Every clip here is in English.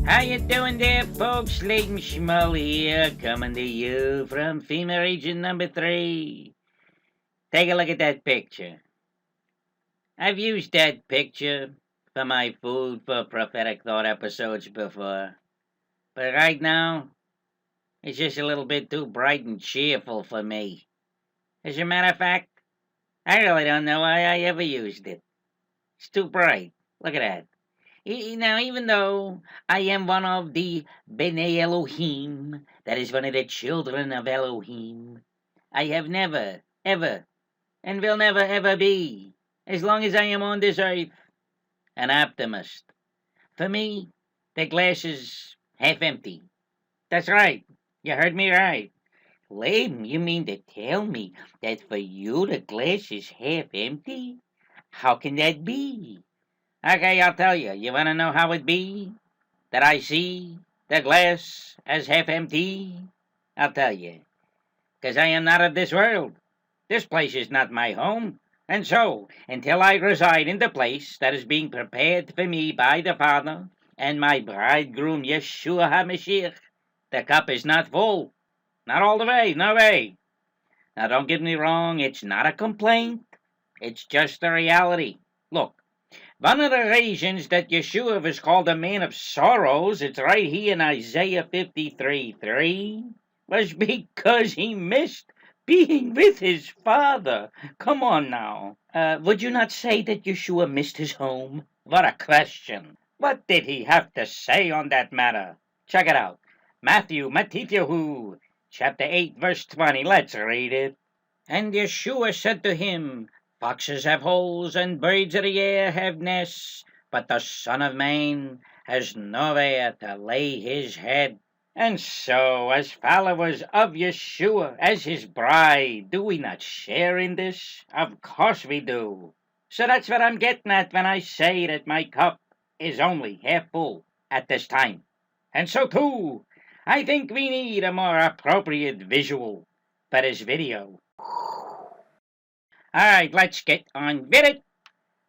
How you doing there, folks? Leighton Schmull here, coming to you from FEMA Region number 3. Take a look at that picture. I've used that picture for my food for prophetic thought episodes before, but right now, it's just a little bit too bright and cheerful for me. As a matter of fact, I really don't know why I ever used it. It's too bright. Look at that. Now, even though I am one of the Bnei Elohim, that is one of the children of Elohim, I have never, ever, and will never, ever be, as long as I am on this earth, an optimist. For me, the glass is half empty. That's right. You heard me right. Laban, you mean to tell me that for you the glass is half empty? How can that be? Okay, I'll tell you. You want to know how it be that I see the glass as half empty? I'll tell you. 'Cause I am not of this world. This place is not my home. And so, until I reside in the place that is being prepared for me by the Father and my bridegroom Yeshua HaMashiach, the cup is not full. Not all the way, no way. Now don't get me wrong, it's not a complaint. It's just the reality. Look. One of the reasons that Yeshua was called a man of sorrows, it's right here in Isaiah 53:3, was because he missed being with his father. Come on now. Would you not say that Yeshua missed his home? What a question. What did he have to say on that matter? Check it out. Matthew, chapter 8, verse 20. Let's read it. And Yeshua said to him, Foxes have holes, and birds of the air have nests, but the Son of Man has nowhere to lay his head. And so, as followers of Yeshua, as his bride, do we not share in this? Of course we do. So that's what I'm getting at when I say that my cup is only half full at this time. And so, too, I think we need a more appropriate visual for this video. All right, let's get on with it.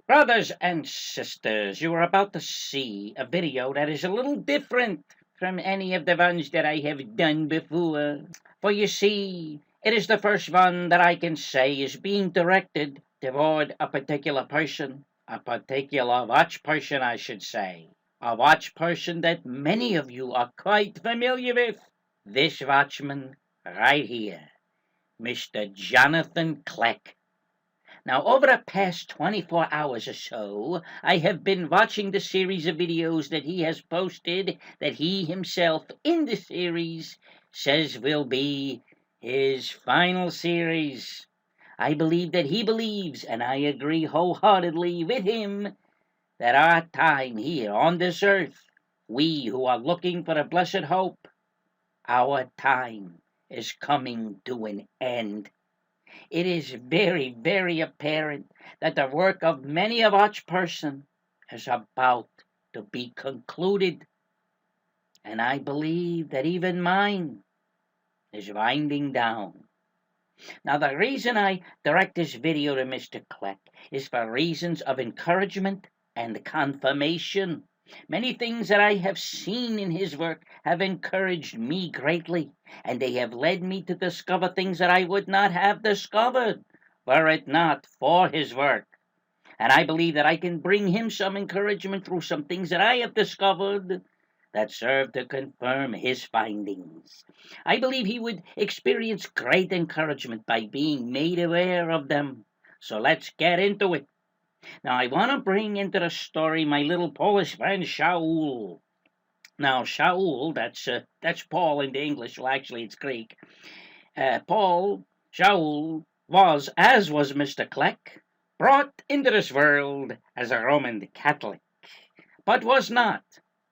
Brothers and sisters, you are about to see a video that is a little different from any of the ones that I have done before. For you see, it is the first one that I can say is being directed toward a particular person, a particular watch person, I should say. A watch person that many of you are quite familiar with. This watchman right here, Mr. Jonathan Kleck. Now, over the past 24 hours or so, I have been watching the series of videos that he has posted that he himself in the series says will be his final series. I believe that he believes, and I agree wholeheartedly with him, that our time here on this earth, we who are looking for a blessed hope, our time is coming to an end. It is very, very apparent that the work of many a watch person is about to be concluded. And I believe that even mine is winding down. Now, the reason I direct this video to Mr. Kleck is for reasons of encouragement and confirmation. Many things that I have seen in his work have encouraged me greatly, and they have led me to discover things that I would not have discovered were it not for his work. And I believe that I can bring him some encouragement through some things that I have discovered that serve to confirm his findings. I believe he would experience great encouragement by being made aware of them. So let's get into it. Now, I want to bring into the story my little Polish friend Shaul. Now, Shaul, that's Paul in the English. Well, actually, it's Greek. Shaul, was, as was Mr. Kleck, brought into this world as a Roman Catholic, but was not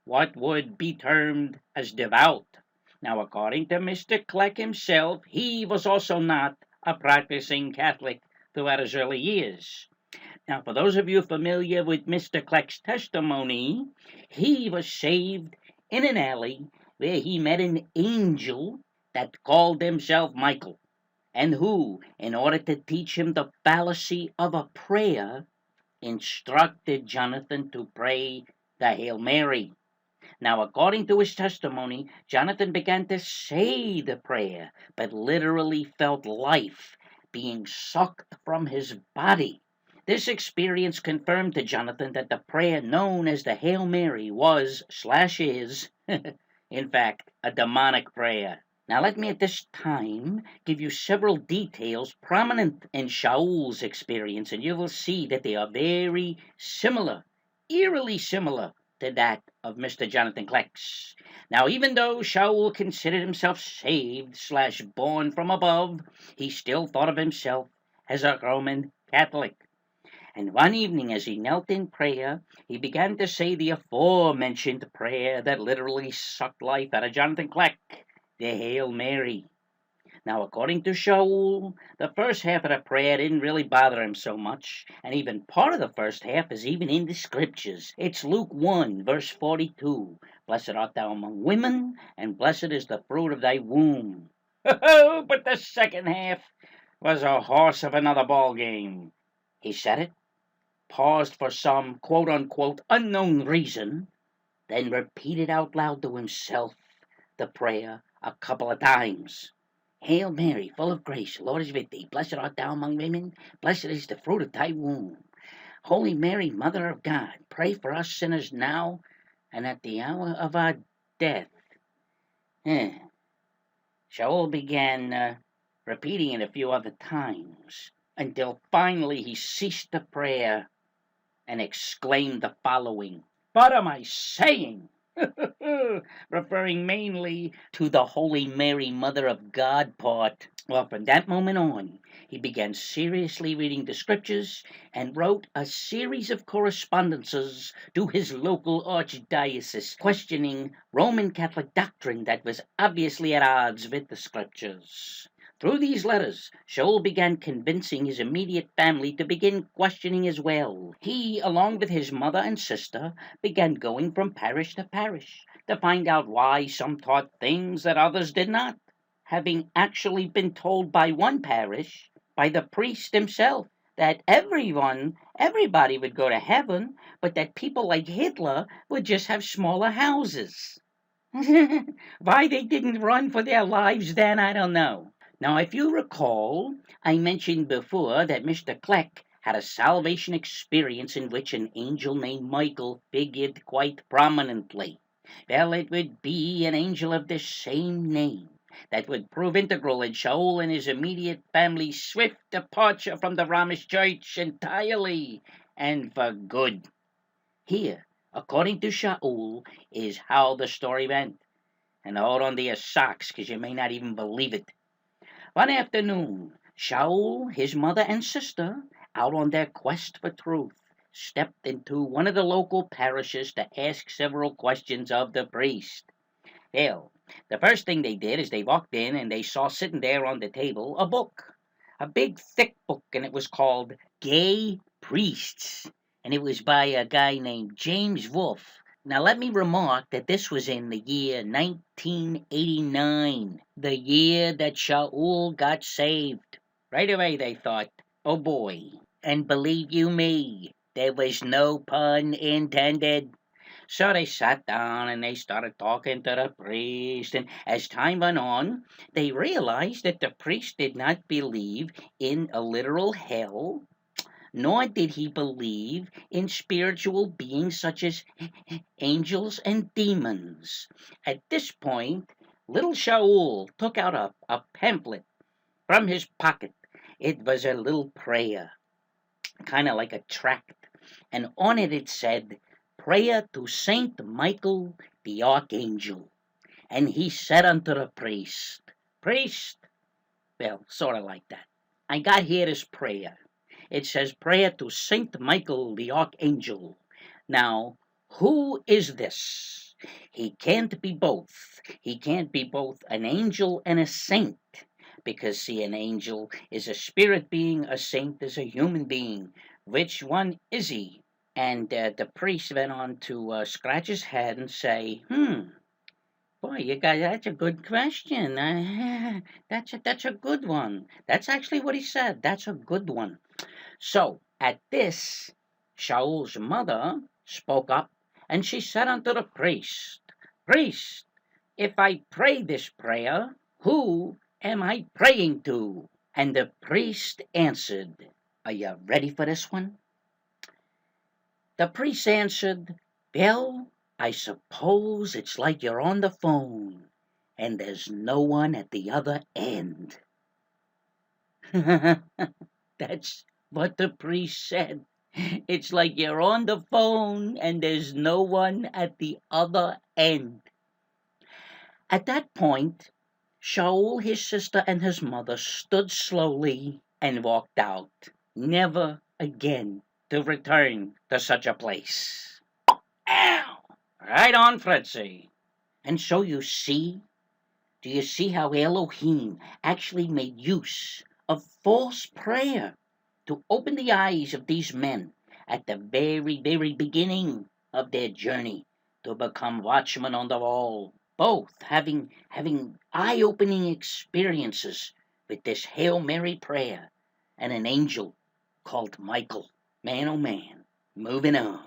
what would be termed as devout. Now, according to Mr. Kleck himself, he was also not a practicing Catholic throughout his early years. Now, for those of you familiar with Mr. Kleck's testimony, he was saved in an alley where he met an angel that called himself Michael, and who, in order to teach him the fallacy of a prayer, instructed Jonathan to pray the Hail Mary. Now, according to his testimony, Jonathan began to say the prayer, but literally felt life being sucked from his body. This experience confirmed to Jonathan that the prayer known as the Hail Mary was/is, in fact, a demonic prayer. Now, let me at this time give you several details prominent in Shaul's experience, and you will see that they are very similar, eerily similar to that of Mr. Jonathan Kleck's. Now, even though Shaul considered himself saved/born from above, he still thought of himself as a Roman Catholic. And one evening, as he knelt in prayer, he began to say the aforementioned prayer that literally sucked life out of Jonathan Kleck, the Hail Mary. Now, according to Shaul, the first half of the prayer didn't really bother him so much, and even part of the first half is even in the scriptures. It's Luke 1, verse 42. Blessed art thou among women, and blessed is the fruit of thy womb. But the second half was a horse of another ball game. He said it, paused for some quote-unquote unknown reason, then repeated out loud to himself the prayer a couple of times. Hail Mary, full of grace, the Lord is with thee. Blessed art thou among women. Blessed is the fruit of thy womb. Holy Mary, Mother of God, pray for us sinners now and at the hour of our death. Shaul began repeating it a few other times until finally he ceased the prayer and exclaimed the following: "What am I saying?" Referring mainly to the Holy Mary, Mother of God part. Well, from that moment on, he began seriously reading the scriptures and wrote a series of correspondences to his local archdiocese, questioning Roman Catholic doctrine that was obviously at odds with the scriptures. Through these letters, Shaul began convincing his immediate family to begin questioning as well. He, along with his mother and sister, began going from parish to parish to find out why some taught things that others did not, having actually been told by one parish, by the priest himself, that everybody would go to heaven, but that people like Hitler would just have smaller houses. Why they didn't run for their lives then, I don't know. Now, if you recall, I mentioned before that Mr. Kleck had a salvation experience in which an angel named Michael figured quite prominently. Well, it would be an angel of the same name that would prove integral in Shaul and his immediate family's swift departure from the Romish Church entirely and for good. Here, according to Shaul, is how the story went. And hold on to your socks, 'cause you may not even believe it. One afternoon, Shaul, his mother, and sister, out on their quest for truth, stepped into one of the local parishes to ask several questions of the priest. Well, the first thing they did is they walked in and they saw sitting there on the table a book, a big thick book, and it was called Gay Priests, and it was by a guy named James Wolfe. Now, let me remark that this was in the year 1989, the year that Shaul got saved. Right away they thought, oh boy. And believe you me, there was no pun intended. So they sat down and they started talking to the priest, and as time went on, they realized that the priest did not believe in a literal hell, nor did he believe in spiritual beings such as angels and demons. At this point, little Shaul took out a pamphlet from his pocket. It was a little prayer, kind of like a tract, and on it said, "Prayer to Saint Michael the Archangel." And he said unto the priest, "Priest," well, sort of like that, "I got here this prayer. It says prayer to Saint Michael the Archangel. Now, who is this? He can't be both. He can't be both an angel and a saint. Because, see, an angel is a spirit being, a saint is a human being. Which one is he?" And the priest went on to scratch his head and say, boy, you guys, that's a good question. That's a good one. That's actually what he said. That's a good one. So, at this, Shaul's mother spoke up And she said unto the priest, Priest, if I pray this prayer, who am I praying to? And the priest answered, are you ready for this one? The priest answered, Bill, I suppose it's like you're on the phone and there's no one at the other end. That's what the priest said. It's like you're on the phone and there's no one at the other end. At that point, Shaul, his sister, and his mother stood slowly and walked out, never again to return to such a place. Ow! Right on, Fritzy. And so do you see how Elohim actually made use of false prayer to open the eyes of these men at the very, very beginning of their journey to become watchmen on the wall, both having eye-opening experiences with this Hail Mary prayer and an angel called Michael. Man, oh man, moving on.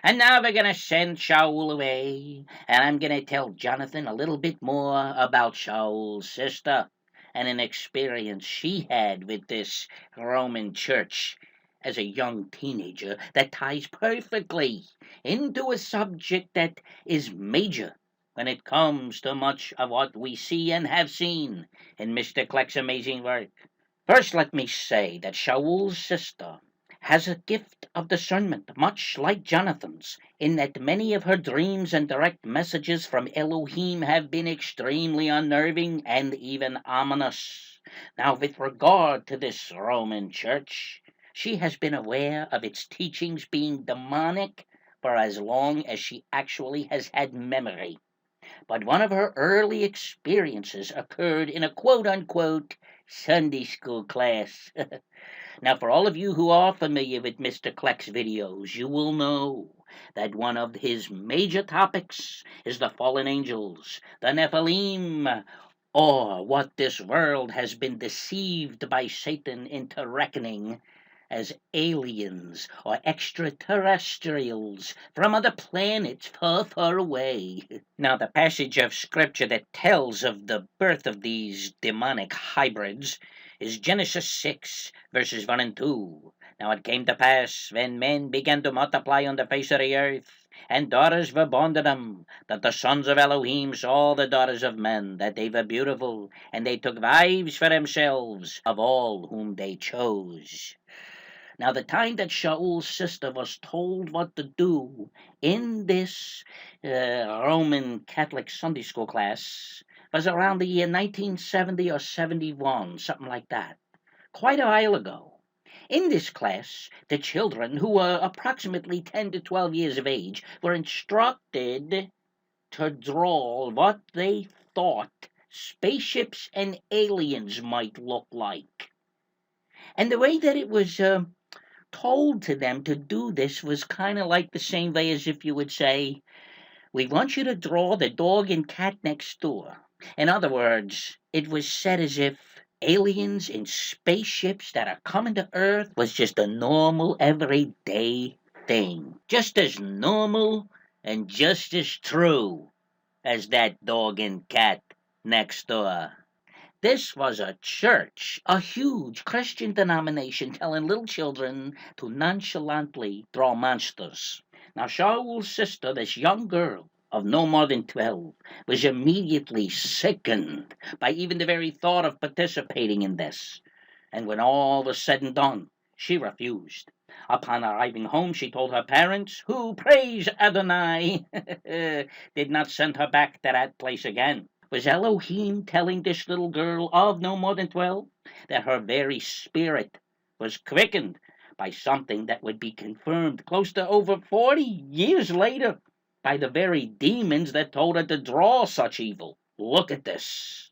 And now we're going to send Shaul away, and I'm going to tell Jonathan a little bit more about Shaul's sister and an experience she had with this Roman church as a young teenager that ties perfectly into a subject that is major when it comes to much of what we see and have seen in Mr. Kleck's amazing work. First, let me say that Shaul's sister has a gift of discernment, much like Jonathan's, in that many of her dreams and direct messages from Elohim have been extremely unnerving and even ominous. Now, with regard to this Roman church, she has been aware of its teachings being demonic for as long as she actually has had memory. But one of her early experiences occurred in a quote-unquote Sunday school class. Now, for all of you who are familiar with Mr. Kleck's videos, you will know that one of his major topics is the fallen angels, the Nephilim, or what this world has been deceived by Satan into reckoning as aliens or extraterrestrials from other planets far, far away. Now, the passage of scripture that tells of the birth of these demonic hybrids is Genesis 6, verses 1 and 2. Now it came to pass, when men began to multiply on the face of the earth, and daughters were born to them, that the sons of Elohim saw the daughters of men, that they were beautiful, and they took wives for themselves of all whom they chose. Now, the time that Shaul's sister was told what to do in this Roman Catholic Sunday school class was around the year 1970 or 71, something like that, quite a while ago. In this class, the children, who were approximately 10 to 12 years of age, were instructed to draw what they thought spaceships and aliens might look like. And the way that it was told to them to do this was kind of like the same way as if you would say, we want you to draw the dog and cat next door. In other words, it was said as if aliens in spaceships that are coming to Earth was just a normal, everyday thing. Just as normal and just as true as that dog and cat next door. This was a church, a huge Christian denomination telling little children to nonchalantly draw monsters. Now, Shaul's sister, this young girl of no more than 12, was immediately sickened by even the very thought of participating in this. And when all was said and done, she refused. Upon arriving home, she told her parents, who, praise Adonai, did not send her back to that place again. Was Elohim telling this little girl of no more than 12 that her very spirit was quickened by something that would be confirmed close to over 40 years later by the very demons that told her to draw such evil? Look at this.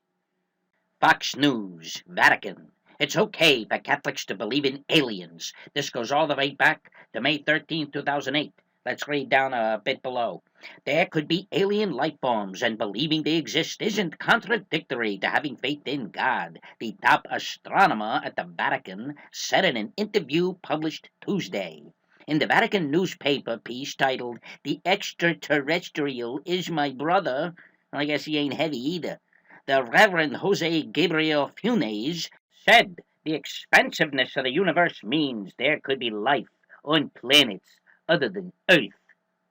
Fox News, Vatican. It's okay for Catholics to believe in aliens. This goes all the way back to May 13, 2008. Let's read down a bit below. There could be alien life forms, and believing they exist isn't contradictory to having faith in God, the top astronomer at the Vatican said in an interview published Tuesday. In the Vatican newspaper piece titled "The Extraterrestrial is My Brother," I guess he ain't heavy either, the Reverend Jose Gabriel Funes said the expansiveness of the universe means there could be life on planets other than Earth.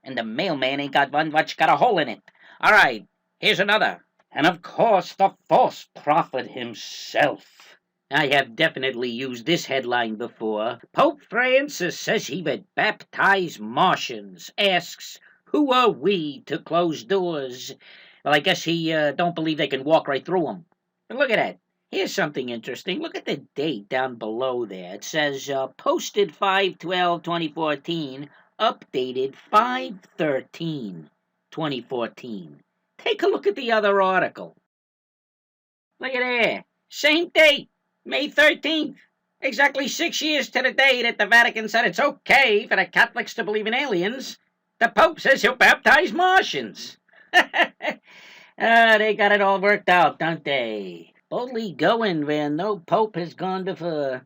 And the mailman ain't got one what's got a hole in it. All right, here's another. And of course, the false prophet himself. I have definitely used this headline before. Pope Francis says he would baptize Martians. Asks, who are we to close doors? Well, I guess he don't believe they can walk right through them. But look at that. Here's something interesting. Look at the date down below there. It says posted 5/12/2014, updated 5/13/2014. Take a look at the other article. Look at there. Same date, May 13th. Exactly 6 years to the day that the Vatican said it's okay for the Catholics to believe in aliens. The Pope says he'll baptize Martians. They got it all worked out, don't they? Boldly going where no Pope has gone before.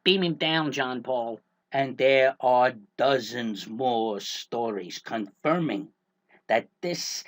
Beam him down, John Paul. And there are dozens more stories confirming that this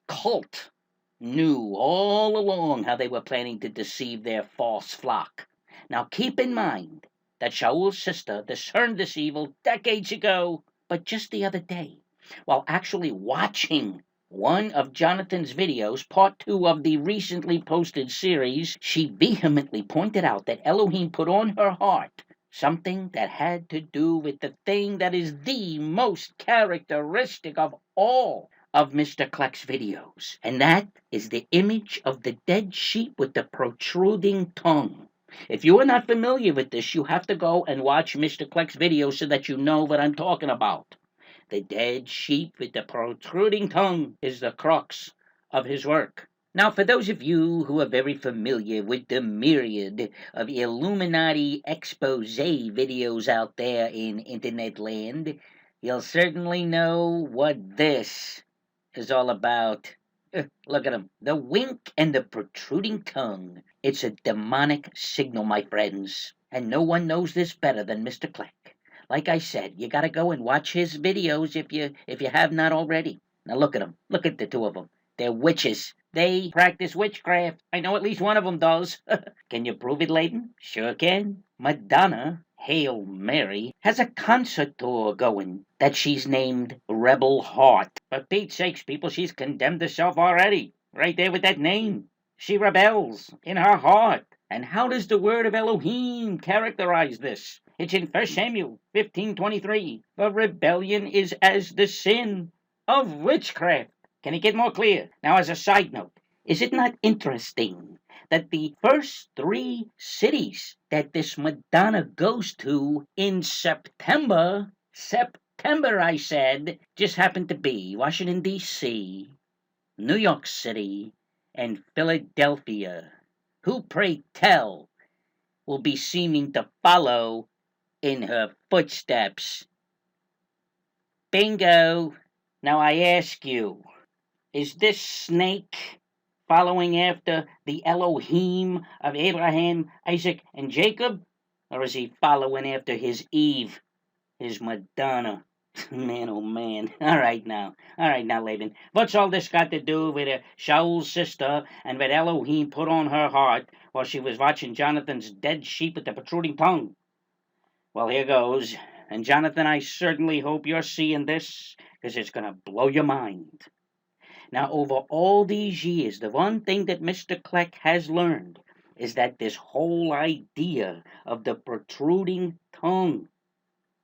cult knew all along how they were planning to deceive their false flock. Now keep in mind that Shaul's sister discerned this evil decades ago, but just the other day, while actually watching one of Jonathan's videos, part 2 of the recently posted series, she vehemently pointed out that Elohim put on her heart something that had to do with the thing that is the most characteristic of all of Mr. Kleck's videos, and that is the image of the dead sheep with the protruding tongue. If you are not familiar with this, you have to go and watch Mr. Kleck's video so that you know what I'm talking about. The dead sheep with the protruding tongue is the crux of his work. Now, for those of you who are very familiar with the myriad of Illuminati expose videos out there in internet land, you'll certainly know what this is all about. Look at him. The wink and the protruding tongue. It's a demonic signal, my friends. And no one knows this better than Mr. Kleck. Like I said, you gotta go and watch his videos if you have not already. Now look at them. Look at the two of them. They're witches. They practice witchcraft. I know at least one of them does. Can you prove it, Layden? Sure can. Madonna, Hail Mary, has a concert tour going that she's named Rebel Heart. For Pete's sakes, people, she's condemned herself already. Right there with that name. She rebels in her heart. And how does the word of Elohim characterize this? It's in 1 Samuel 15:23. The rebellion is as the sin of witchcraft. Can it get more clear? Now, as a side note, is it not interesting that the first 3 cities that this Madonna goes to in September, I said, just happened to be Washington, D.C., New York City, and Philadelphia? Who, pray tell, will be seeming to follow in her footsteps? Bingo! Now I ask you, is this snake following after the Elohim of Abraham, Isaac, and Jacob? Or is he following after his Eve, his Madonna? Man, oh man. All right now, Laban. What's all this got to do with Shaul's sister and what Elohim put on her heart while she was watching Jonathan's dead sheep with the protruding tongue? Well, here goes. And Jonathan, I certainly hope you're seeing this, because it's going to blow your mind. Now, over all these years, the one thing that Mr. Kleck has learned is that this whole idea of the protruding tongue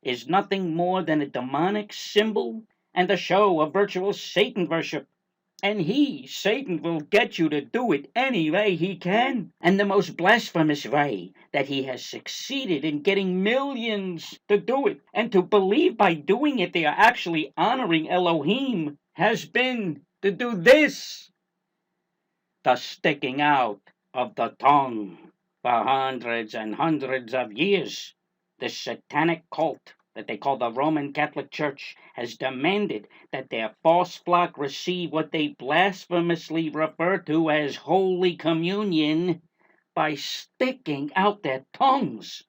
is nothing more than a demonic symbol and a show of virtual Satan worship. And Satan, will get you to do it any way he can. And the most blasphemous way that he has succeeded in getting millions to do it and to believe by doing it they are actually honoring Elohim has been to do this: the sticking out of the tongue. For hundreds and hundreds of years, the satanic cult that they call the Roman Catholic Church has demanded that their false flock receive what they blasphemously refer to as Holy Communion by sticking out their tongues.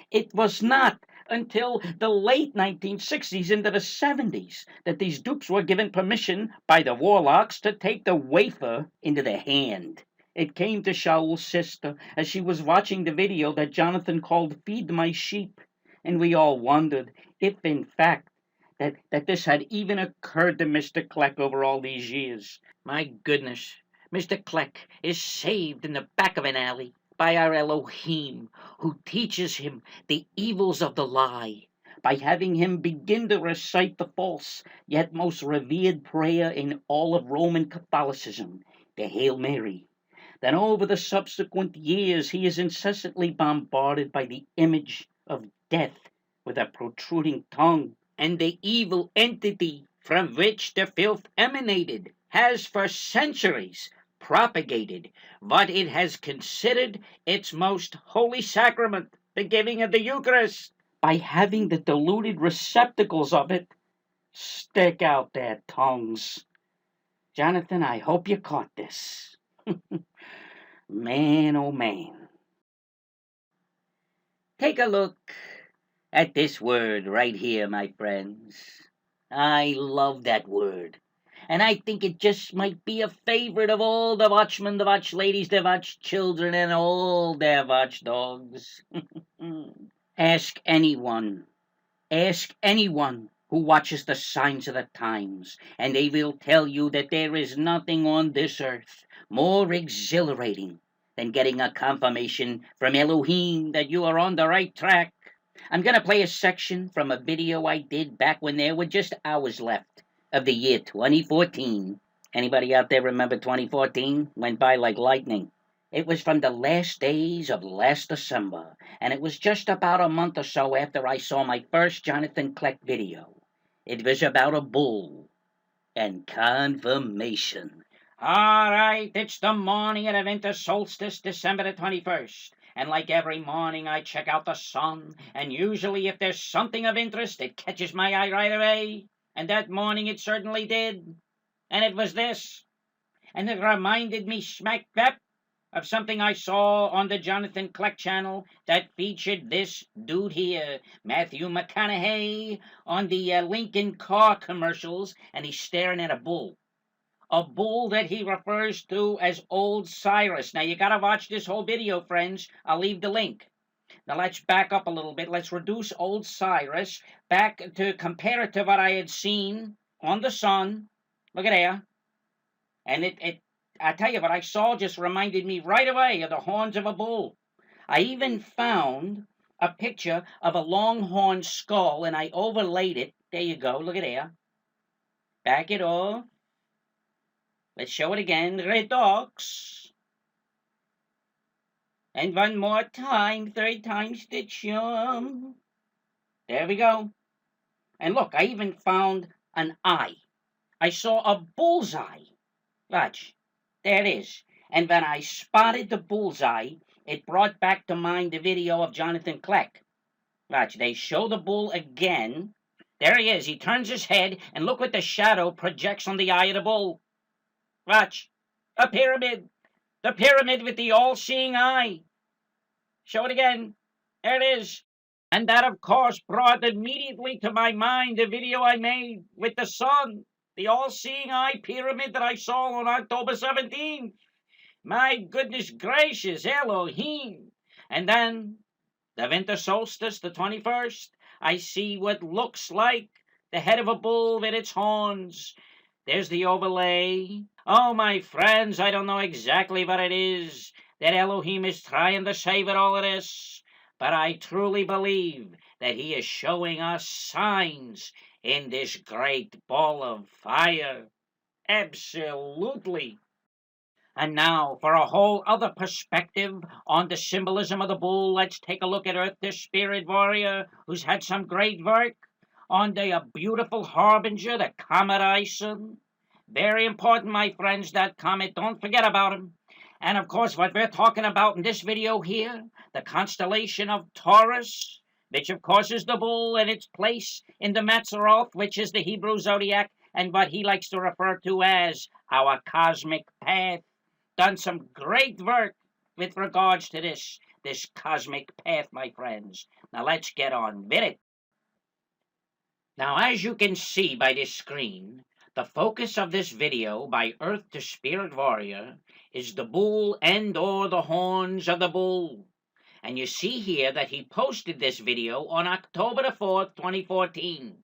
It was not until the late 1960s into the 70s that these dupes were given permission by the warlocks to take the wafer into their hand. It came to Shaul's sister as she was watching the video that Jonathan called Feed My Sheep, and we all wondered if, in fact, that this had even occurred to Mr. Kleck over all these years. My goodness, Mr. Kleck is saved in the back of an alley by our Elohim, who teaches him the evils of the lie by having him begin to recite the false yet most revered prayer in all of Roman Catholicism, the Hail Mary. Then over the subsequent years he is incessantly bombarded by the image of death with a protruding tongue, and the evil entity from which the filth emanated has for centuries propagated what it has considered its most holy sacrament, the giving of the Eucharist, by having the deluded receptacles of it stick out their tongues. Jonathan, I hope you caught this. Man, oh man. Take a look at this word right here, my friends. I love that word. And I think it just might be a favorite of all the watchmen, the watch ladies, the watch children, and all their watchdogs. Ask anyone who watches the signs of the times, and they will tell you that there is nothing on this earth more exhilarating than getting a confirmation from Elohim that you are on the right track. I'm going to play a section from a video I did back when there were just hours left of the year 2014. Anybody out there remember 2014? Went by like lightning. It was from the last days of last December, and it was just about a month or so after I saw my first Jonathan Kleck video. It was about a bull and confirmation. All right, it's the morning of the winter solstice, December the 21st. And like every morning, I check out the sun, and usually if there's something of interest, it catches my eye right away. And that morning it certainly did. And it was this. And it reminded me smack dab of something I saw on the Jonathan Kleck channel that featured this dude here, Matthew McConaughey, on the Lincoln car commercials, and he's staring at a bull. A bull that he refers to as Old Cyrus. Now, you got to watch this whole video, friends. I'll leave the link. Now, let's back up a little bit. Let's reduce Old Cyrus back to compare it to what I had seen on the sun. Look at there. And I tell you, what I saw just reminded me right away of the horns of a bull. I even found a picture of a longhorn skull, and I overlaid it. There you go. Look at there. Back it off. Let's show it again. Redux. And one more time. Third time's the charm. There we go. And look, I even found an eye. I saw a bullseye. Watch. There it is. And when I spotted the bullseye, it brought back to mind the video of Jonathan Kleck. Watch. They show the bull again. There he is. He turns his head, and look what the shadow projects on the eye of the bull. Watch. A pyramid. The pyramid with the all-seeing eye. Show it again. There it is. And that, of course, brought immediately to my mind the video I made with the sun. The all-seeing eye pyramid that I saw on October 17th. My goodness gracious, Elohim. And then, the winter solstice, the 21st, I see what looks like the head of a bull with its horns. There's the overlay. Oh, my friends, I don't know exactly what it is that Elohim is trying to say with all of this, but I truly believe that he is showing us signs in this great ball of fire. Absolutely. And now, for a whole other perspective on the symbolism of the bull, let's take a look at Earth, the spirit warrior, who's had some great work on the beautiful harbinger, the comet Ison. Very important, my friends, that comet. Don't forget about him. And, of course, what we're talking about in this video here, the constellation of Taurus, which, of course, is the bull and its place in the Mazzaroth, which is the Hebrew zodiac, and what he likes to refer to as our cosmic path. Done some great work with regards to this this cosmic path, my friends. Now let's get on with it. Now, as you can see by this screen, the focus of this video by Earth to Spirit Warrior is the bull and or the horns of the bull. And you see here that he posted this video on October the 4th, 2014.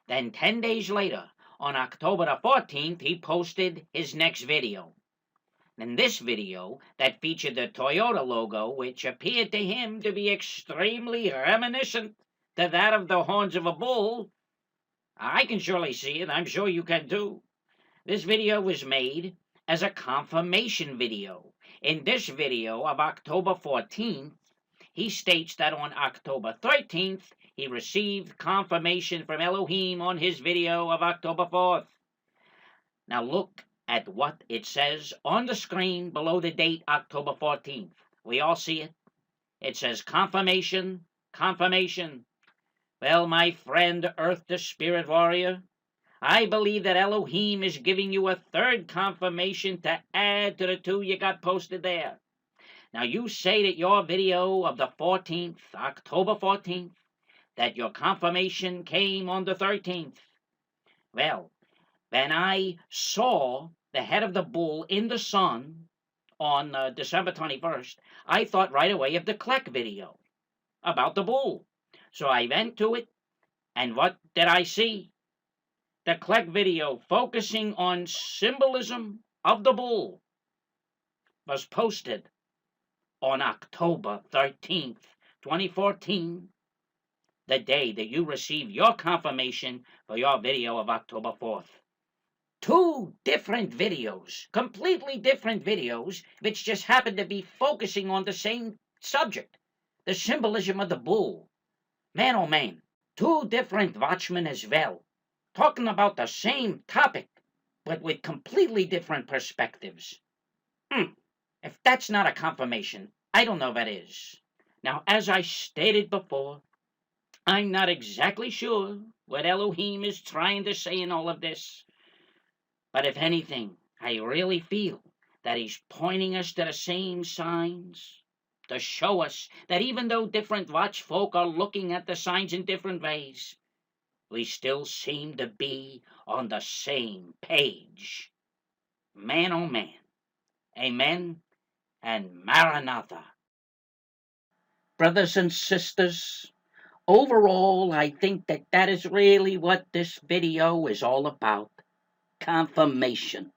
Then 10 days later, on October the 14th, he posted his next video. In this video, that featured the Toyota logo, which appeared to him to be extremely reminiscent to that of the horns of a bull. I can surely see it. I'm sure you can too. This video was made as a confirmation video. In this video of October 14th, he states that on October 13th, he received confirmation from Elohim on his video of October 4th. Now look at what it says on the screen below the date October 14th. We all see it. It says confirmation, confirmation. Well, my friend, Earth to Spirit Warrior, I believe that Elohim is giving you a third confirmation to add to the two you got posted there. Now, you say that your video of the 14th, October 14th, that your confirmation came on the 13th. Well, when I saw the head of the bull in the sun on December 21st, I thought right away of the Kleck video about the bull. So I went to it, and what did I see? The Kleck video focusing on symbolism of the bull was posted on October 13th, 2014, the day that you received your confirmation for your video of October 4th. Two different videos, completely different videos, which just happened to be focusing on the same subject, the symbolism of the bull. Man, oh man, two different Watchmen as well, talking about the same topic, but with completely different perspectives. If that's not a confirmation, I don't know what is. Now, as I stated before, I'm not exactly sure what Elohim is trying to say in all of this. But if anything, I really feel that he's pointing us to the same signs, to show us that even though different watch folk are looking at the signs in different ways, we still seem to be on the same page. Man, oh man. Amen and Maranatha. Brothers and sisters, overall, I think that is really what this video is all about. Confirmation.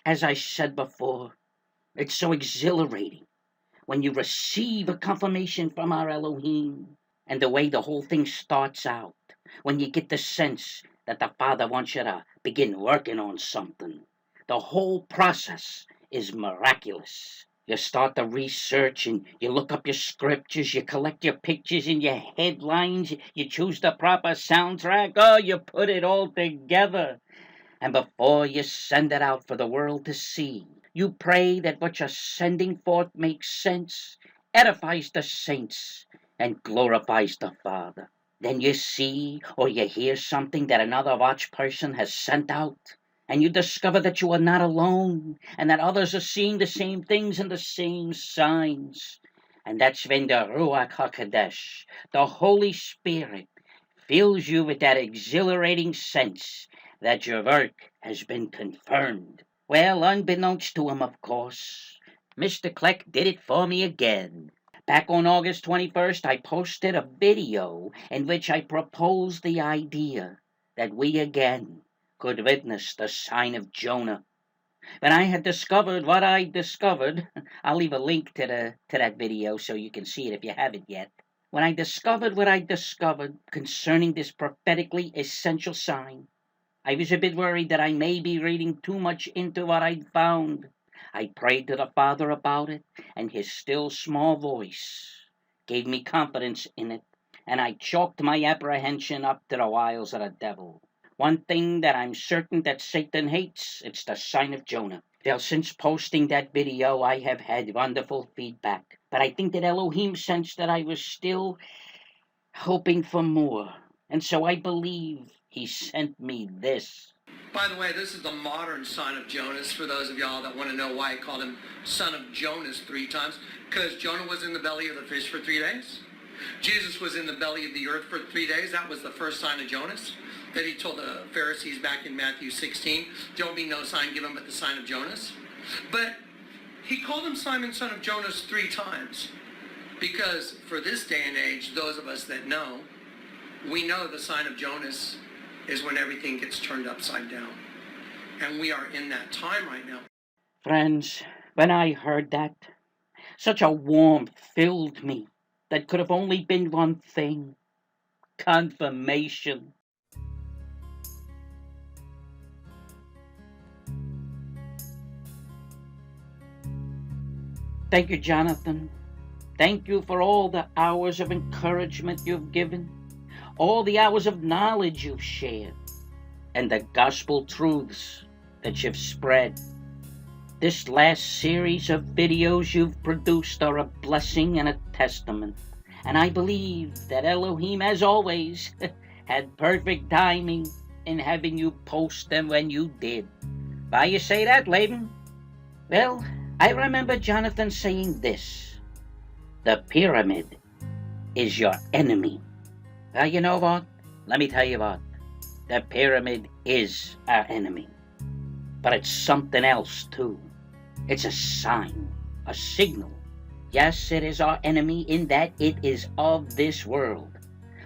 As I said before, it's so exhilarating when you receive a confirmation from our Elohim, and the way the whole thing starts out, when you get the sense that the Father wants you to begin working on something. The whole process is miraculous. You start the research and you look up your scriptures, you collect your pictures and your headlines, you choose the proper soundtrack, you put it all together. And before you send it out for the world to see, you pray that what you're sending forth makes sense, edifies the saints, and glorifies the Father. Then you see or you hear something that another watch person has sent out, and you discover that you are not alone, and that others are seeing the same things and the same signs. And that's when the Ruach HaKodesh, the Holy Spirit, fills you with that exhilarating sense that your work has been confirmed. Well, unbeknownst to him, of course, Mr. Kleck did it for me again. Back on August 21st, I posted a video in which I proposed the idea that we again could witness the sign of Jonah. When I had discovered what I discovered, I'll leave a link to that video so you can see it if you haven't yet. When I discovered what I discovered concerning this prophetically essential sign, I was a bit worried that I may be reading too much into what I'd found. I prayed to the Father about it, and his still small voice gave me confidence in it, and I chalked my apprehension up to the wiles of the devil. One thing that I'm certain that Satan hates, it's the sign of Jonah. Well, since posting that video, I have had wonderful feedback, but I think that Elohim sensed that I was still hoping for more, and so I believe he sent me this. By the way, this is the modern son of Jonas, for those of y'all that want to know why he called him son of Jonas 3 times. Because Jonah was in the belly of the fish for 3 days. Jesus was in the belly of the earth for 3 days. That was the first sign of Jonas that he told the Pharisees back in Matthew 16. There'll be no sign given but the sign of Jonas. But he called him Simon, son of Jonas 3 times. Because for this day and age, those of us that know, we know the sign of Jonas is when everything gets turned upside down. And we are in that time right now. Friends, when I heard that, such a warmth filled me that could have only been one thing: confirmation. Thank you, Jonathan. Thank you for all the hours of encouragement you've given, all the hours of knowledge you've shared, and the gospel truths that you've spread. This last series of videos you've produced are a blessing and a testament, and I believe that Elohim, as always, had perfect timing in having you post them when you did. Why you say that, Laban? Well, I remember Jonathan saying this: the pyramid is your enemy. Well, you know what? Let me tell you what. The pyramid is our enemy. But it's something else, too. It's a sign, a signal. Yes, it is our enemy in that it is of this world.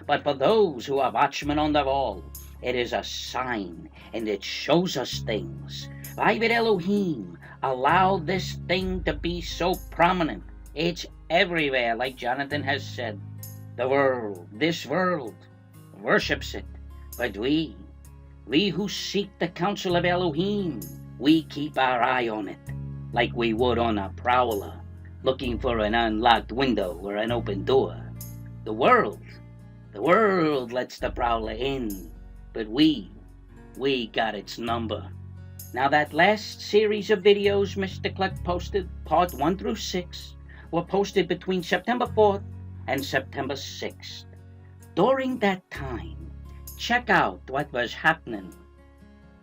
But for those who are watchmen on the wall, it is a sign, and it shows us things. Why would Elohim allow this thing to be so prominent? It's everywhere, like Jonathan has said. The world, this world, worships it. But we who seek the counsel of Elohim, we keep our eye on it, like we would on a prowler, looking for an unlocked window or an open door. The world lets the prowler in, but we got its number. Now, that last series of videos Mr. Kleck posted, part 1 through 6, were posted between September 4th and September 6th. During that time, check out what was happening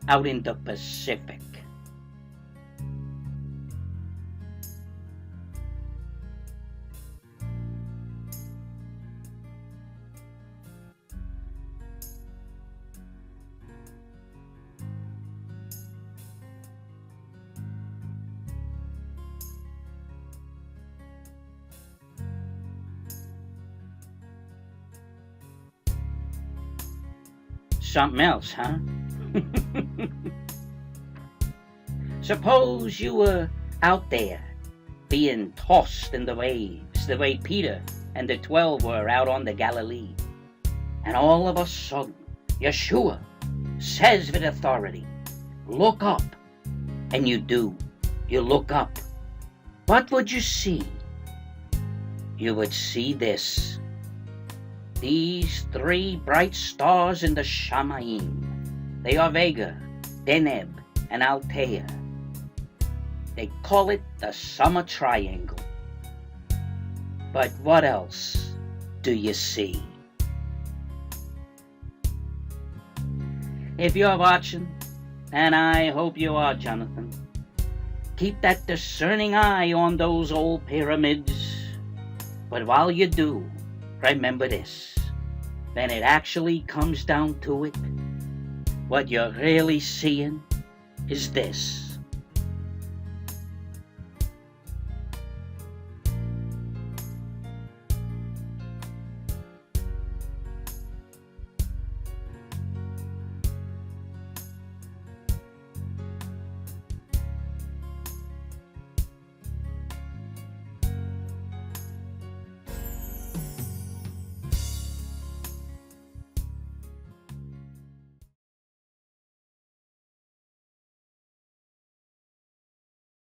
out in the Pacific. Something else, huh? Suppose you were out there being tossed in the waves the way Peter and the 12 were out on the Galilee. And all of a sudden, Yeshua says with authority, "Look up." And you do. You look up. What would you see? You would see this. These 3 bright stars in the Shamayim. They are Vega, Deneb, and Altea. They call it the Summer Triangle. But what else do you see? If you're watching, and I hope you are, Jonathan, keep that discerning eye on those old pyramids. But while you do, remember this: when it actually comes down to it, what you're really seeing is this.